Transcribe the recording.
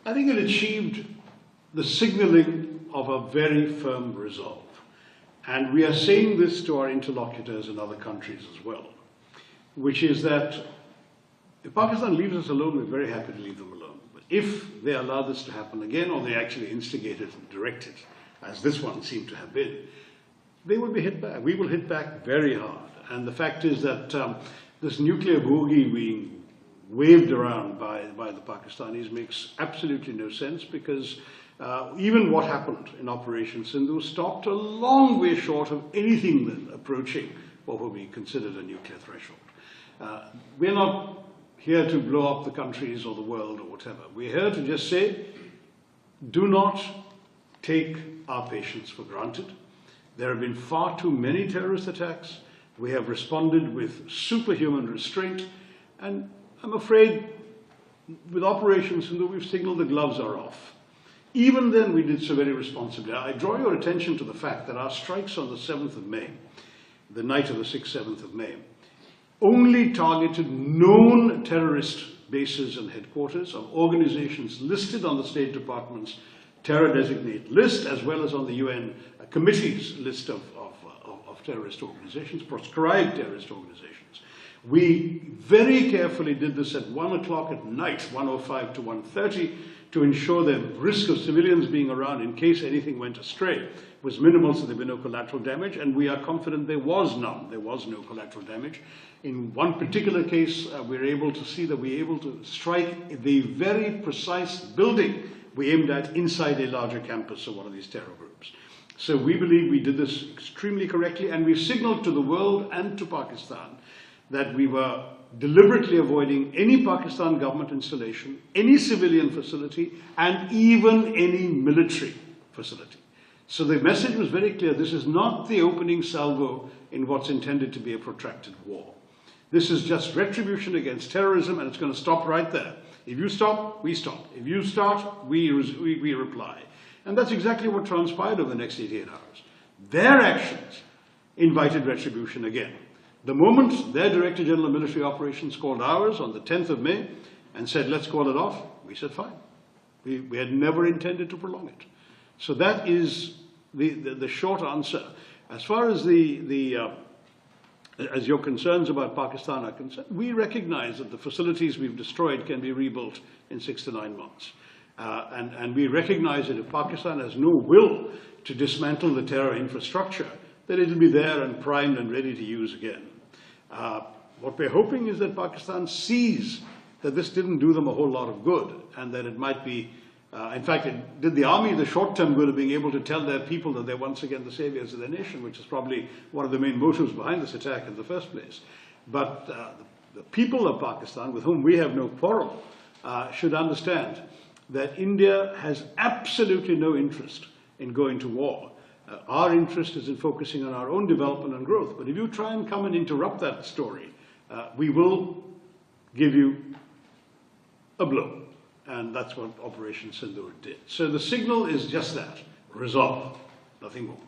I think it achieved the signaling of a very firm resolve. And we are saying this to our interlocutors in other countries as well, which is that if Pakistan leaves us alone, we're very happy to leave them alone. But if they allow this to happen again, or they actually instigate it and direct it, as this one seemed to have been, they will be hit back. We will hit back very hard. And the fact is that this nuclear bogey being waved around by the Pakistanis makes absolutely no sense, because even what happened in Operation Sindhu stopped a long way short of anything then approaching what would be considered a nuclear threshold. We're not here to blow up the countries or the world or whatever. We're here to just say, do not take our patience for granted. There have been far too many terrorist attacks. We have responded with superhuman restraint, and I'm afraid with Operation Sindhu we've signaled the gloves are off. Even then we did so very responsibly. I draw your attention to the fact that our strikes on the 7th of May, the night of the 6th, 7th of May, only targeted known terrorist bases and headquarters of organizations listed on the State Department's terror designate list, as well as on the UN Committee's list of terrorist organizations, proscribed terrorist organizations. We very carefully did this at 1 o'clock at night, 1:05 to 1:30, to ensure that risk of civilians being around in case anything went astray was minimal, so there would be no collateral damage, and we are confident there was none. There was no collateral damage. In one particular case, we were able to see that we were able to strike the very precise building we aimed at inside a larger campus of one of these terror groups. So we believe we did this extremely correctly, and we signaled to the world and to Pakistan that we were deliberately avoiding any Pakistan government installation, any civilian facility, and even any military facility. So the message was very clear. This is not the opening salvo in what's intended to be a protracted war. This is just retribution against terrorism, and it's going to stop right there. If you stop, we stop. If you start, we reply. And that's exactly what transpired over the next 88 hours. Their actions invited retribution again. The moment their Director General of Military Operations called ours on the 10th of May and said, let's call it off, we said fine. We had never intended to prolong it. So that is the short answer. As far as as your concerns about Pakistan are concerned, we recognize that the facilities we've destroyed can be rebuilt in 6 to 9 months. And we recognize that if Pakistan has no will to dismantle the terror infrastructure, that it'll be there and primed and ready to use again. What we're hoping is that Pakistan sees that this didn't do them a whole lot of good, and that it might be, in fact, it did the army the short-term good of being able to tell their people that they're once again the saviors of their nation, which is probably one of the main motives behind this attack in the first place. But the people of Pakistan, with whom we have no quarrel, should understand that India has absolutely no interest in going to war. Our interest is in focusing on our own development and growth. But if you try and come and interrupt that story, we will give you a blow. And that's what Operation Sindoor did. So the signal is just that, resolve, nothing more.